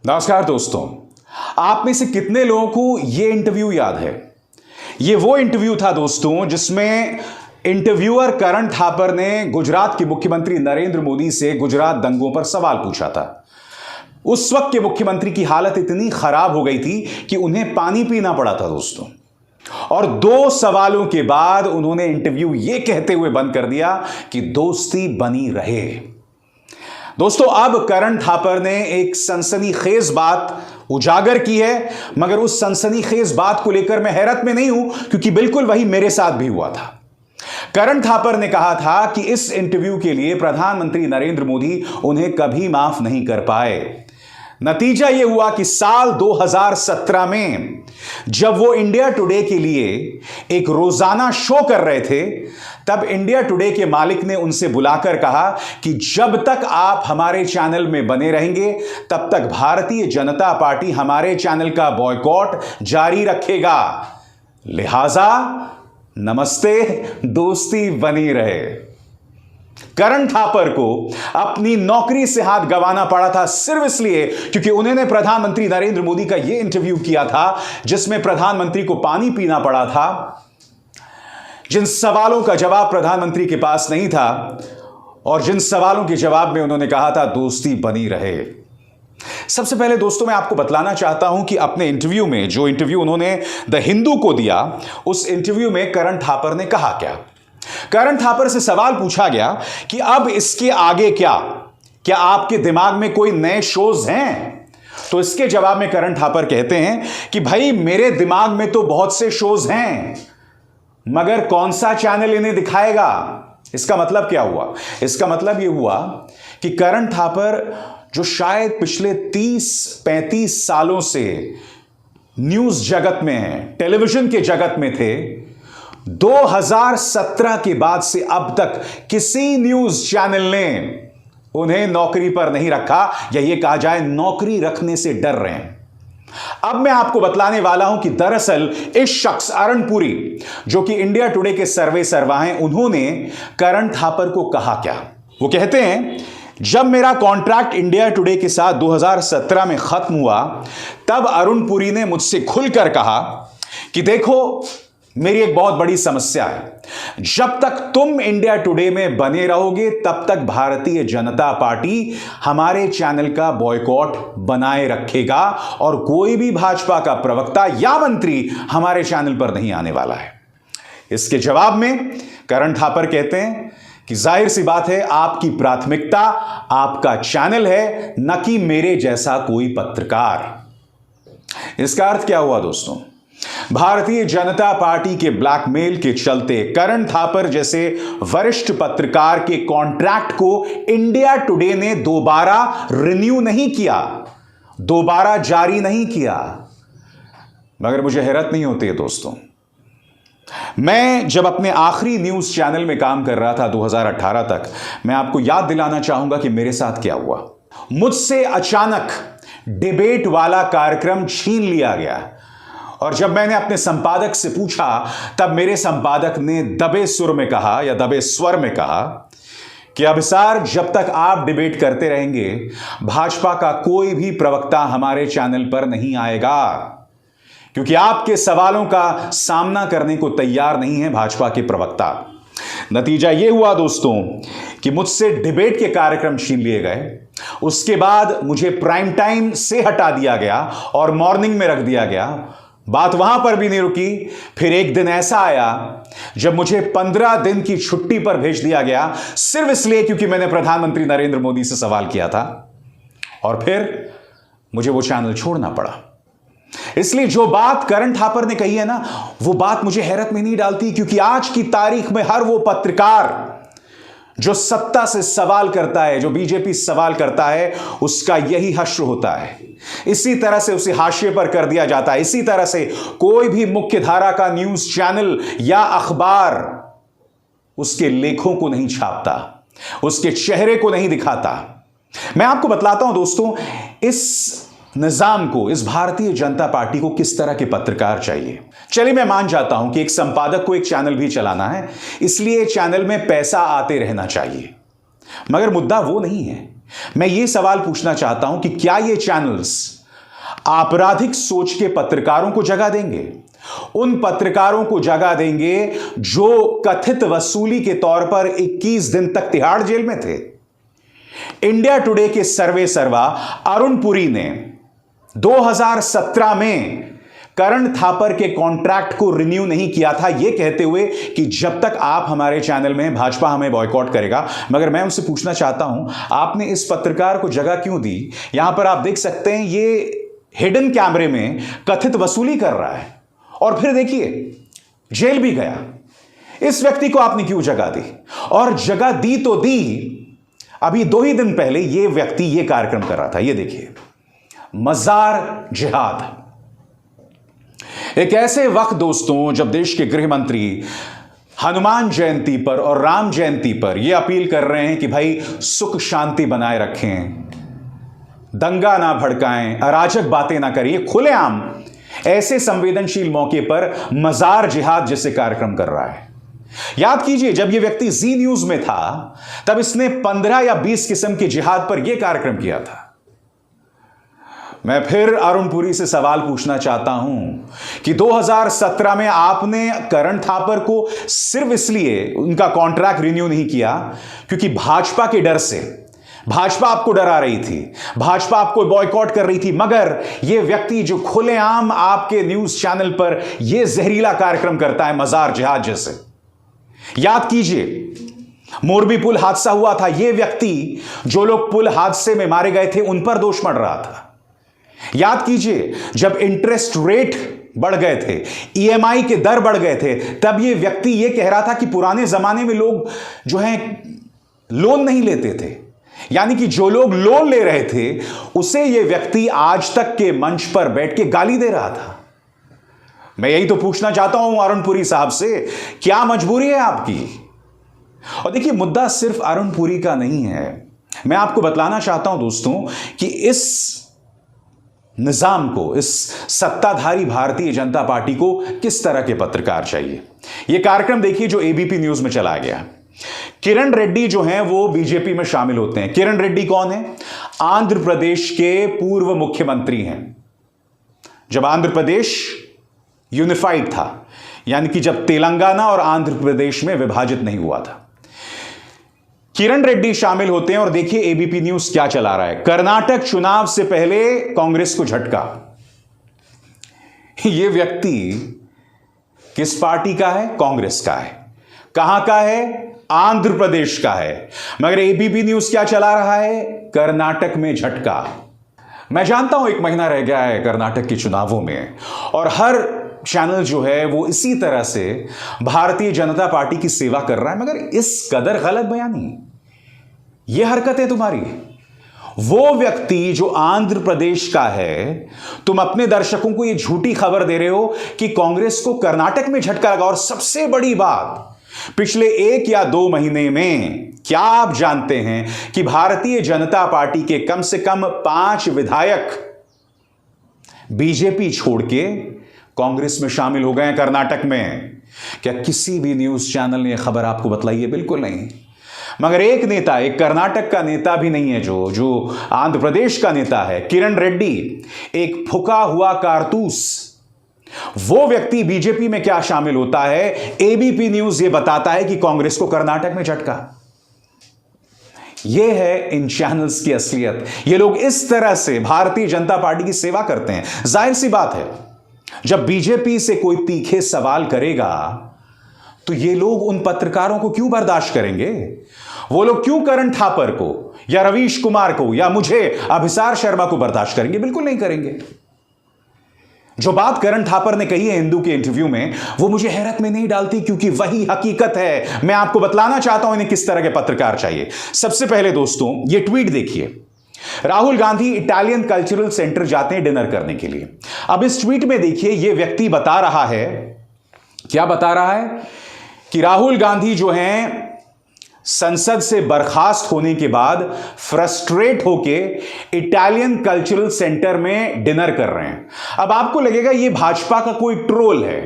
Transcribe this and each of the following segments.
नमस्कार दोस्तों। आप में से कितने लोगों को यह इंटरव्यू याद है? यह वो इंटरव्यू था दोस्तों जिसमें इंटरव्यूअर करण थापर ने गुजरात के मुख्यमंत्री नरेंद्र मोदी से गुजरात दंगों पर सवाल पूछा था। उस वक्त के मुख्यमंत्री की हालत इतनी खराब हो गई थी कि उन्हें पानी पीना पड़ा था दोस्तों। और 2 सवालों के बाद उन्होंने इंटरव्यू यह कहते हुए बंद कर दिया कि दोस्ती बनी रहे। दोस्तों, अब करण थापर ने एक सनसनीखेज बात उजागर की है, मगर उस सनसनीखेज बात को लेकर मैं हैरत में नहीं हूं, क्योंकि बिल्कुल वही मेरे साथ भी हुआ था। करण थापर ने कहा था कि इस इंटरव्यू के लिए प्रधानमंत्री नरेंद्र मोदी उन्हें कभी माफ नहीं कर पाए। नतीजा यह हुआ कि साल 2017 में जब वो इंडिया टुडे के लिए एक रोजाना शो कर रहे थे, तब इंडिया टुडे के मालिक ने उनसे बुलाकर कहा कि जब तक आप हमारे चैनल में बने रहेंगे तब तक भारतीय जनता पार्टी हमारे चैनल का बॉयकॉट जारी रखेगा, लिहाजा नमस्ते, दोस्ती बनी रहे। करण थापर को अपनी नौकरी से हाथ गंवाना पड़ा था सिर्फ इसलिए क्योंकि उन्होंने प्रधानमंत्री नरेंद्र मोदी का यह इंटरव्यू किया था जिसमें प्रधानमंत्री को पानी पीना पड़ा था, जिन सवालों का जवाब प्रधानमंत्री के पास नहीं था और जिन सवालों के जवाब में उन्होंने कहा था दोस्ती बनी रहे। सबसे पहले दोस्तों, मैं आपको बतलाना चाहता हूं कि अपने इंटरव्यू में, जो इंटरव्यू उन्होंने द हिंदू को दिया, उस इंटरव्यू में करण थापर ने कहा क्या। करण थापर से सवाल पूछा गया कि अब इसके आगे क्या आपके दिमाग में कोई नए शोज हैं? तो इसके जवाब में करण थापर कहते हैं कि भाई, मेरे दिमाग में तो बहुत से शोज हैं, मगर कौन सा चैनल इन्हें दिखाएगा? इसका मतलब क्या हुआ? इसका मतलब यह हुआ कि करण थापर, जो शायद पिछले 30-35 सालों से न्यूज जगत में हैं, टेलीविजन के जगत में थे, 2017 के बाद से अब तक किसी न्यूज चैनल ने उन्हें नौकरी पर नहीं रखा, या यह कहा जाए नौकरी रखने से डर रहे हैं। अब मैं आपको बतलाने वाला हूं कि दरअसल इस शख्स अरुणपुरी, जो कि इंडिया टुडे के सर्वे सर्वा हैं, उन्होंने करण थापर को कहा क्या। वो कहते हैं, जब मेरा कॉन्ट्रैक्ट इंडिया टुडे के साथ 2017 में खत्म हुआ, तब अरुणपुरी ने मुझसे खुलकर कहा कि देखो, मेरी एक बहुत बड़ी समस्या है, जब तक तुम इंडिया टुडे में बने रहोगे तब तक भारतीय जनता पार्टी हमारे चैनल का बॉयकॉट बनाए रखेगा और कोई भी भाजपा का प्रवक्ता या मंत्री हमारे चैनल पर नहीं आने वाला है। इसके जवाब में करण थापर कहते हैं कि जाहिर सी बात है, आपकी प्राथमिकता आपका चैनल है, न कि मेरे जैसा कोई पत्रकार। इसका अर्थ क्या हुआ दोस्तों? भारतीय जनता पार्टी के ब्लैकमेल के चलते करण थापर जैसे वरिष्ठ पत्रकार के कॉन्ट्रैक्ट को इंडिया टुडे ने दोबारा रिन्यू नहीं किया, दोबारा जारी नहीं किया। मगर मुझे हैरत नहीं होती है दोस्तों, मैं जब अपने आखिरी न्यूज चैनल में काम कर रहा था 2018 तक, मैं आपको याद दिलाना चाहूंगा कि मेरे साथ क्या हुआ। मुझसे अचानक डिबेट वाला कार्यक्रम छीन लिया गया, और जब मैंने अपने संपादक से पूछा, तब मेरे संपादक ने दबे सुर में कहा, या दबे स्वर में कहा कि अभिसार, जब तक आप डिबेट करते रहेंगे, भाजपा का कोई भी प्रवक्ता हमारे चैनल पर नहीं आएगा, क्योंकि आपके सवालों का सामना करने को तैयार नहीं है भाजपा के प्रवक्ता। नतीजा यह हुआ दोस्तों कि मुझसे डिबेट के कार्यक्रम छीन लिए गए। उसके बाद मुझे प्राइम टाइम से हटा दिया गया और मॉर्निंग में रख दिया गया। बात वहां पर भी नहीं रुकी, फिर एक दिन ऐसा आया जब मुझे 15 दिन की छुट्टी पर भेज दिया गया, सिर्फ इसलिए क्योंकि मैंने प्रधानमंत्री नरेंद्र मोदी से सवाल किया था, और फिर मुझे वो चैनल छोड़ना पड़ा। इसलिए जो बात करण थापर ने कही है ना, वो बात मुझे हैरत में नहीं डालती, क्योंकि आज की तारीख में हर वो पत्रकार जो सत्ता से सवाल करता है, जो बीजेपी सवाल करता है, उसका यही हश्र होता है। इसी तरह से उसे हाशिए पर कर दिया जाता है। इसी तरह से कोई भी मुख्य धारा का न्यूज चैनल या अखबार उसके लेखों को नहीं छापता, उसके चेहरे को नहीं दिखाता। मैं आपको बतलाता हूं दोस्तों, इस निजाम को, इस भारतीय जनता पार्टी को किस तरह के पत्रकार चाहिए। चलिए, मैं मान जाता हूं कि एक संपादक को एक चैनल भी चलाना है, इसलिए चैनल में पैसा आते रहना चाहिए, मगर मुद्दा वो नहीं है। मैं ये सवाल पूछना चाहता हूं कि क्या ये चैनल्स आपराधिक सोच के पत्रकारों को जगह देंगे? उन पत्रकारों को जगह देंगे जो कथित वसूली के तौर पर 21 दिन तक तिहाड़ जेल में थे। इंडिया टुडे के सर्वे सर्वा अरुण पुरी ने 2017 में करण थापर के कॉन्ट्रैक्ट को रिन्यू नहीं किया था, यह कहते हुए कि जब तक आप हमारे चैनल में, भाजपा हमें बॉयकॉट करेगा। मगर मैं उनसे पूछना चाहता हूं, आपने इस पत्रकार को जगह क्यों दी? यहां पर आप देख सकते हैं, ये हिडन कैमरे में कथित वसूली कर रहा है और फिर देखिए जेल भी गया। इस व्यक्ति को आपने क्यों जगह दी? और जगह दी तो दी, अभी 2 ही दिन पहले यह व्यक्ति यह कार्यक्रम कर रहा था। यह देखिए, मजार जिहाद। एक ऐसे वक्त दोस्तों जब देश के गृह मंत्री हनुमान जयंती पर और राम जयंती पर यह अपील कर रहे हैं कि भाई सुख शांति बनाए रखें, दंगा ना भड़काएं, अराजक बातें ना करिए, खुलेआम ऐसे संवेदनशील मौके पर मजार जिहाद जैसे कार्यक्रम कर रहा है। याद कीजिए, जब यह व्यक्ति जी न्यूज में था तब इसने 15 या 20 किस्म के जिहाद पर यह कार्यक्रम किया था। मैं फिर अरुण पुरी से सवाल पूछना चाहता हूं कि 2017 में आपने करण थापर को सिर्फ इसलिए उनका कॉन्ट्रैक्ट रिन्यू नहीं किया क्योंकि भाजपा के डर से, भाजपा आपको डरा रही थी, भाजपा आपको बॉयकॉट कर रही थी, मगर यह व्यक्ति जो खुलेआम आपके न्यूज चैनल पर यह जहरीला कार्यक्रम करता है मजार जिहाद जैसे। याद कीजिए, मोरबी पुल हादसा हुआ था, यह व्यक्ति जो लोग पुल हादसे में मारे गए थे उन पर दोष मढ़ रहा था। याद कीजिए, जब इंटरेस्ट रेट बढ़ गए थे, ईएमआई के दर बढ़ गए थे, तब यह व्यक्ति यह कह रहा था कि पुराने जमाने में लोग जो हैं लोन नहीं लेते थे, यानी कि जो लोग लोन ले रहे थे उसे यह व्यक्ति आज तक के मंच पर बैठ के गाली दे रहा था। मैं यही तो पूछना चाहता हूं अरुण पुरी साहब से, क्या मजबूरी है आपकी? और देखिए, मुद्दा सिर्फ अरुण पुरी का नहीं है। मैं आपको बतलाना चाहता हूं दोस्तों कि इस निजाम को, इस सत्ताधारी भारतीय जनता पार्टी को किस तरह के पत्रकार चाहिए। यह कार्यक्रम देखिए जो एबीपी न्यूज में चला गया। किरण रेड्डी जो हैं वो बीजेपी में शामिल होते हैं। किरण रेड्डी कौन है? आंध्र प्रदेश के पूर्व मुख्यमंत्री हैं। जब आंध्र प्रदेश यूनिफाइड था, यानी कि जब तेलंगाना और आंध्र प्रदेश में विभाजित नहीं हुआ था, किरण रेड्डी शामिल होते हैं। और देखिए एबीपी न्यूज क्या चला रहा है। कर्नाटक चुनाव से पहले कांग्रेस को झटका। यह व्यक्ति किस पार्टी का है? कांग्रेस का है। कहां का है? आंध्र प्रदेश का है। मगर एबीपी न्यूज क्या चला रहा है? कर्नाटक में झटका। मैं जानता हूं 1 महीना रह गया है कर्नाटक के चुनावों में, और हर चैनल जो है वो इसी तरह से भारतीय जनता पार्टी की सेवा कर रहा है, मगर इस कदर गलत बयानी, यह हरकत है तुम्हारी। वो व्यक्ति जो आंध्र प्रदेश का है, तुम अपने दर्शकों को यह झूठी खबर दे रहे हो कि कांग्रेस को कर्नाटक में झटका लगा। और सबसे बड़ी बात, पिछले 1 या 2 महीने में क्या आप जानते हैं कि भारतीय जनता पार्टी के कम से कम 5 विधायक बीजेपी छोड़ के कांग्रेस में शामिल हो गए हैं कर्नाटक में? क्या किसी भी न्यूज चैनल ने यह खबर आपको बतलाई है? बिल्कुल नहीं। मगर एक नेता, एक कर्नाटक का नेता भी नहीं है जो आंध्र प्रदेश का नेता है, किरण रेड्डी, एक फुका हुआ कारतूस, वो व्यक्ति बीजेपी में क्या शामिल होता है? एबीपी न्यूज ये बताता है कि कांग्रेस को कर्नाटक में झटका। यह है इन चैनल्स की असलियत। ये लोग इस तरह से भारतीय जनता पार्टी की सेवा करते हैं। जाहिर सी बात है, जब बीजेपी से कोई तीखे सवाल करेगा तो ये लोग उन पत्रकारों को क्यों बर्दाश्त करेंगे? वो लोग क्यों करण थापर को या रवीश कुमार को या मुझे अभिसार शर्मा को बर्दाश्त करेंगे? बिल्कुल नहीं करेंगे। जो बात करण थापर ने कही है हिंदू के इंटरव्यू में, वो मुझे हैरत में नहीं डालती, क्योंकि वही हकीकत है। मैं आपको बतलाना चाहता हूं इन्हें किस तरह के पत्रकार चाहिए। सबसे पहले दोस्तों ये ट्वीट देखिए। Rahul Gandhi Italian cultural centre जाते हैं डिनर करने के लिए। अब इस ट्वीट में देखिए, यह व्यक्ति बता रहा है, क्या बता रहा है कि राहुल गांधी जो हैं संसद से बर्खास्त होने के बाद फ्रस्ट्रेट होके इटालियन कल्चरल सेंटर में डिनर कर रहे हैं। अब आपको लगेगा ये भाजपा का कोई ट्रोल है,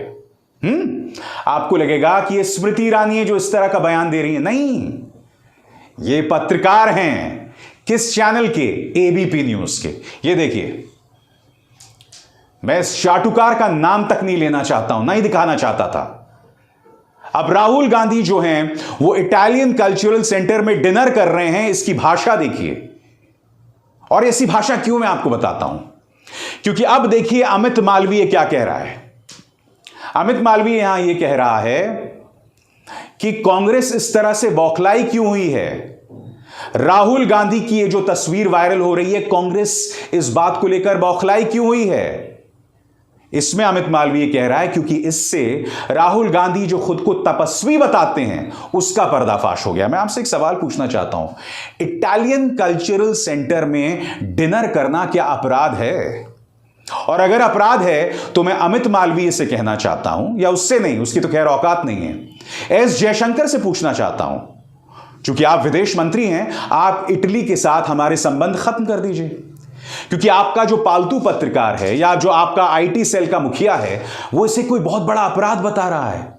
आपको लगेगा कि ये स्मृति ईरानी है जो इस तरह का बयान दे रही है। नहीं, ये पत्रकार हैं, किस चैनल के? एबीपी न्यूज के। ये देखिए, मैं इस चाटुकार का नाम तक नहीं लेना चाहता हूं, नहीं दिखाना चाहता था। अब राहुल गांधी जो हैं वो इटालियन कल्चरल सेंटर में डिनर कर रहे हैं, इसकी भाषा देखिए। और ऐसी भाषा क्यों, मैं आपको बताता हूं। क्योंकि अब देखिए अमित मालवीय क्या कह रहा है। अमित मालवीय यहां यह कह रहा है कि कांग्रेस इस तरह से बौखलाई क्यों हुई है। राहुल गांधी की ये जो तस्वीर वायरल हो रही है, कांग्रेस इस बात को लेकर बौखलाई क्यों हुई है। इसमें अमित मालवीय कह रहा है क्योंकि इससे राहुल गांधी जो खुद को तपस्वी बताते हैं उसका पर्दाफाश हो गया। मैं आपसे एक सवाल पूछना चाहता हूं, इटालियन कल्चरल सेंटर में डिनर करना क्या अपराध है? और अगर अपराध है तो मैं अमित मालवीय से कहना चाहता हूं, या उससे नहीं, उसकी तो खैर औकात नहीं है, एस जयशंकर से पूछना चाहता हूं, क्योंकि आप विदेश मंत्री हैं, आप इटली के साथ हमारे संबंध खत्म कर दीजिए। क्योंकि आपका जो पालतू पत्रकार है या जो आपका आईटी सेल का मुखिया है, वो इसे कोई बहुत बड़ा अपराध बता रहा है,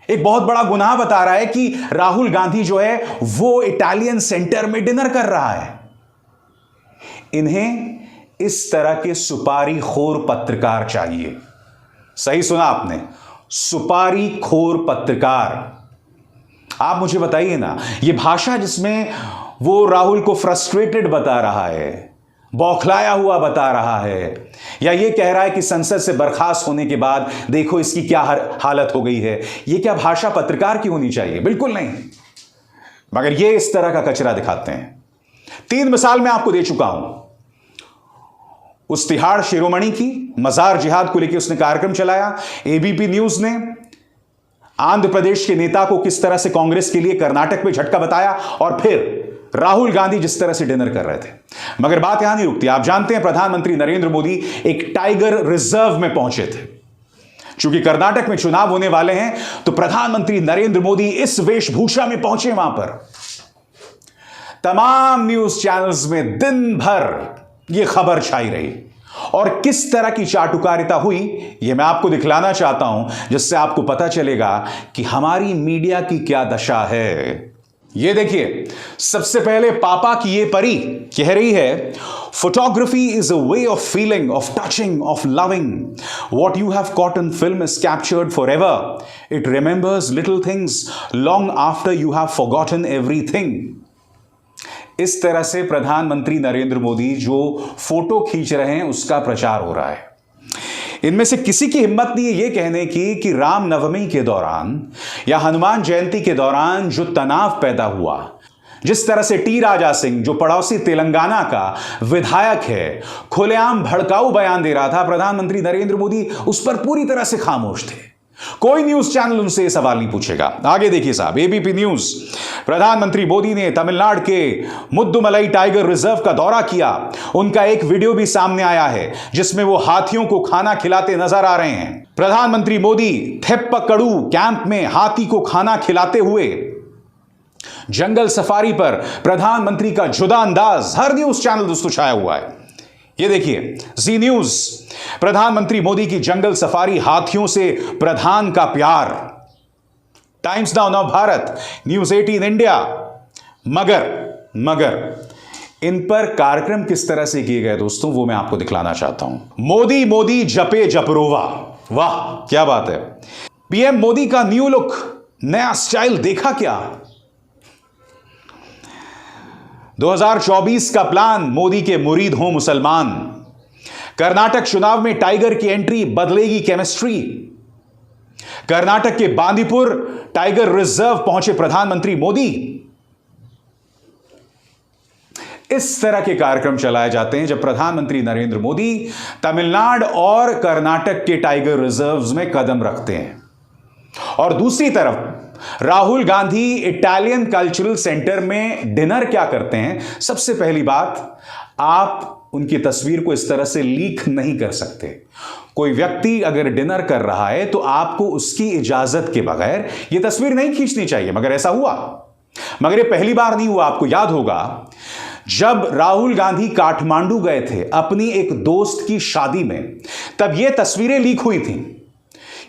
एक बहुत बड़ा गुनाह बता रहा है कि राहुल गांधी जो है वो इटालियन सेंटर में डिनर कर रहा है। इन्हें इस तरह के सुपारी खोर पत्रकार चाहिए। सही सुना आपने, सुपारी खोर पत्रकार। आप मुझे बताइए ना, ये भाषा जिसमें वो राहुल को फ्रस्ट्रेटेड बता रहा है, बौखलाया हुआ बता रहा है, या ये कह रहा है कि संसद से बर्खास्त होने के बाद देखो इसकी क्या हालत हो गई है, ये क्या भाषा पत्रकार की होनी चाहिए? बिल्कुल नहीं। मगर ये इस तरह का कचरा दिखाते हैं। 3 मिसाल मैं आपको दे चुका हूं। उस तिहाड़ शिरोमणि की, मजार जिहाद को लेकर उसने कार्यक्रम चलाया। एबीपी न्यूज ने आंध्र प्रदेश के नेता को किस तरह से कांग्रेस के लिए कर्नाटक में झटका बताया, और फिर राहुल गांधी जिस तरह से डिनर कर रहे थे। मगर बात यहां नहीं रुकती। आप जानते हैं प्रधानमंत्री नरेंद्र मोदी एक टाइगर रिजर्व में पहुंचे थे। चूंकि कर्नाटक में चुनाव होने वाले हैं तो प्रधानमंत्री नरेंद्र मोदी इस वेशभूषा में पहुंचे वहां पर। तमाम न्यूज चैनल्स में दिन भर यह खबर छाई रही, और किस तरह की चाटुकारिता हुई यह मैं आपको दिखलाना चाहता हूं, जिससे आपको पता चलेगा कि हमारी मीडिया की क्या दशा है। ये देखिए, सबसे पहले पापा की ये परी कह रही है, photography is a way of feeling, of touching, of loving. What you have caught in film is captured forever. It remembers little things long after you have forgotten everything. इस तरह से प्रधानमंत्री नरेंद्र मोदी जो फोटो खींच रहे हैं उसका प्रचार हो रहा है। इनमें से किसी की हिम्मत नहीं है यह कहने की कि रामनवमी के दौरान या हनुमान जयंती के दौरान जो तनाव पैदा हुआ, जिस तरह से टी राजा सिंह जो पड़ोसी तेलंगाना का विधायक है खुलेआम भड़काऊ बयान दे रहा था, प्रधानमंत्री नरेंद्र मोदी उस पर पूरी तरह से खामोश थे। कोई न्यूज चैनल उनसे यह सवाल नहीं पूछेगा। आगे देखिए साहब, एबीपी न्यूज, प्रधानमंत्री मोदी ने तमिलनाडु के मुद्दुमलाई टाइगर रिजर्व का दौरा किया। उनका एक वीडियो भी सामने आया है जिसमें वो हाथियों को खाना खिलाते नजर आ रहे हैं। प्रधानमंत्री मोदी थेप्पकड़ू कैंप में हाथी को खाना खिलाते हुए, जंगल सफारी पर प्रधानमंत्री का जुदा अंदाज हर न्यूज चैनल दोस्तों छाया हुआ है। ये देखिए जी न्यूज, प्रधानमंत्री मोदी की जंगल सफारी, हाथियों से प्रधान का प्यार। Times now Bharat, news 18 India. मगर इन पर कार्यक्रम किस तरह से किए गए दोस्तों, वो मैं आपको दिखलाना चाहता हूं। मोदी मोदी जपे जपरोवा, वाह क्या बात है। पीएम मोदी का न्यू लुक, नया स्टाइल देखा क्या? 2024 का प्लान, मोदी के मुरीद हों मुसलमान। कर्नाटक चुनाव में टाइगर की एंट्री बदलेगी केमिस्ट्री। कर्नाटक के बांदीपुर टाइगर रिजर्व पहुंचे प्रधानमंत्री मोदी। इस तरह के कार्यक्रम चलाए जाते हैं जब प्रधानमंत्री नरेंद्र मोदी तमिलनाडु और कर्नाटक के टाइगर रिजर्व्स में कदम रखते हैं। और दूसरी तरफ Rahul Gandhi Italian cultural centre में डिनर क्या करते हैं? सबसे पहली बात, आप उनकी तस्वीर को इस तरह से लीक नहीं कर सकते। कोई व्यक्ति अगर डिनर कर रहा है तो आपको उसकी इजाजत के बगैर यह तस्वीर नहीं खींचनी चाहिए। मगर ऐसा हुआ, मगर यह पहली बार नहीं हुआ। आपको याद होगा जब राहुल गांधी काठमांडू गए थे अपनी एक दोस्त की शादी में, तब यह तस्वीरें लीक हुई थी।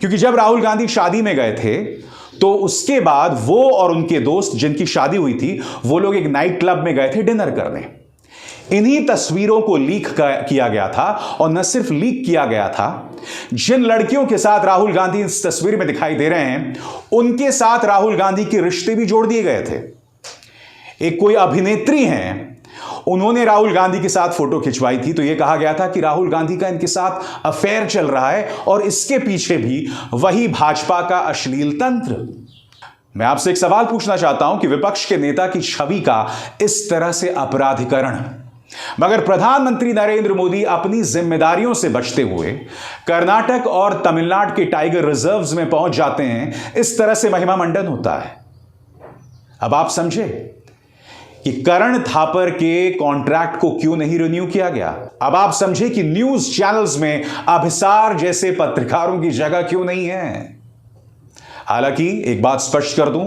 क्योंकि जब राहुल गांधी शादी में गए थे तो उसके बाद वो और उनके दोस्त जिनकी शादी हुई थी वो लोग एक नाइट क्लब में गए थे डिनर करने। इन्हीं तस्वीरों को लीक किया गया था, और न सिर्फ लीक किया गया था, जिन लड़कियों के साथ राहुल गांधी इस तस्वीर में दिखाई दे रहे हैं, उनके साथ राहुल गांधी के रिश्ते भी जोड़ दिए गए थे। एक कोई अभिनेत्री हैं, उन्होंने राहुल गांधी के साथ फोटो खिंचवाई थी, तो यह कहा गया था कि राहुल गांधी का इनके साथ अफेयर चल रहा है, और इसके पीछे भी वही भाजपा का अश्लील तंत्र। मैं आपसे एक सवाल पूछना चाहता हूं कि विपक्ष के नेता की छवि का इस तरह से अपराधीकरण, मगर प्रधानमंत्री नरेंद्र मोदी अपनी जिम्मेदारियों से बचते हुए कर्नाटक और तमिलनाडु के टाइगर रिजर्व्स में पहुंच जाते हैं, इस तरह से महिमा मंडन होता है। अब आप समझे कि करण थापर के कॉन्ट्रैक्ट को क्यों नहीं रिन्यू किया गया। अब आप समझे कि न्यूज चैनल्स में अभिसार जैसे पत्रकारों की जगह क्यों नहीं है। हालांकि एक बात स्पष्ट कर दूं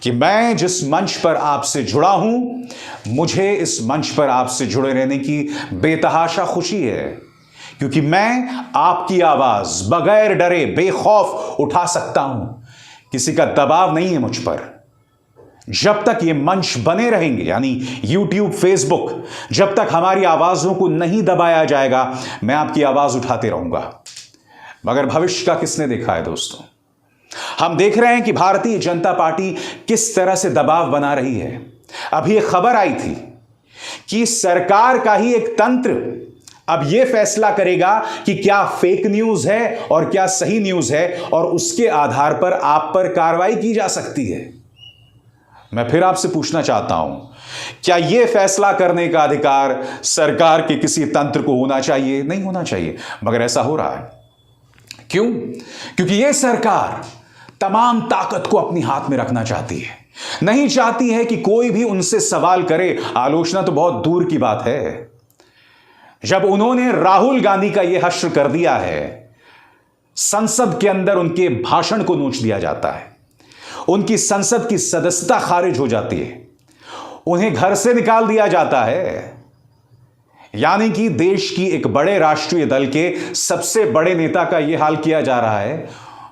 कि मैं जिस मंच पर आपसे जुड़ा हूं, मुझे इस मंच पर आपसे जुड़े रहने की बेतहाशा खुशी है, क्योंकि मैं आपकी आवाज बगैर डरे बेखौफ उठा सकता हूं। किसी का दबाव नहीं है मुझ पर। जब तक ये मंच बने रहेंगे, यानी YouTube, Facebook, जब तक हमारी आवाजों को नहीं दबाया जाएगा, मैं आपकी आवाज उठाते रहूंगा। मगर भविष्य का किसने देखा है दोस्तों? हम देख रहे हैं कि भारतीय जनता पार्टी किस तरह से दबाव बना रही है। अभी एक खबर आई थी कि सरकार का ही एक तंत्र अब यह फैसला करेगा कि क्या फेक न्यूज है और क्या सही न्यूज है, और उसके आधार पर आप पर कार्रवाई की जा सकती है। मैं फिर आपसे पूछना चाहता हूं, क्या यह फैसला करने का अधिकार सरकार के किसी तंत्र को होना चाहिए? नहीं होना चाहिए, मगर ऐसा हो रहा है। क्यों? क्योंकि यह सरकार तमाम ताकत को अपनी हाथ में रखना चाहती है, नहीं चाहती है कि कोई भी उनसे सवाल करे। आलोचना तो बहुत दूर की बात है। जब उन्होंने राहुल गांधी का यह हश्र कर दिया है, संसद के अंदर उनके भाषण को नोच दिया जाता है, उनकी संसद की सदस्यता खारिज हो जाती है, उन्हें घर से निकाल दिया जाता है। यानी कि देश की एक बड़े राष्ट्रीय दल के सबसे बड़े नेता का यह हाल किया जा रहा है,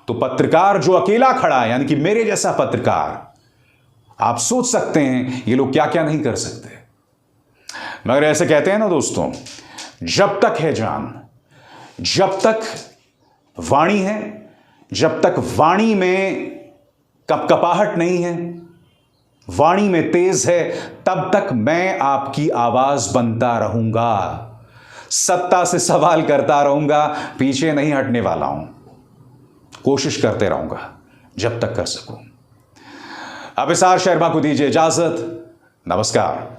तो पत्रकार जो अकेला खड़ा है, यानी कि मेरे जैसा पत्रकार, आप सोच सकते हैं ये लोग क्या क्या नहीं कर सकते। मगर ऐसे कहते हैं ना दोस्तों, जब तक है जान, जब तक वाणी है, जब तक वाणी में कपकपाहट नहीं है, वाणी में तेज है, तब तक मैं आपकी आवाज बनता रहूंगा, सत्ता से सवाल करता रहूंगा, पीछे नहीं हटने वाला हूं, कोशिश करते रहूंगा जब तक कर सकूं। अभिसार शर्मा को दीजिए इजाजत। नमस्कार।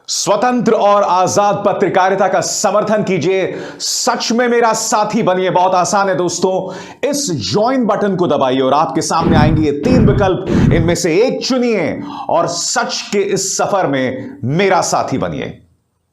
स्वतंत्र और आजाद पत्रकारिता का समर्थन कीजिए, सच में मेरा साथी बनिए। बहुत आसान है दोस्तों, इस ज्वाइन बटन को दबाइए और आपके सामने आएंगे ये 3 विकल्प, इनमें से एक चुनिए और सच के इस सफर में मेरा साथी बनिए।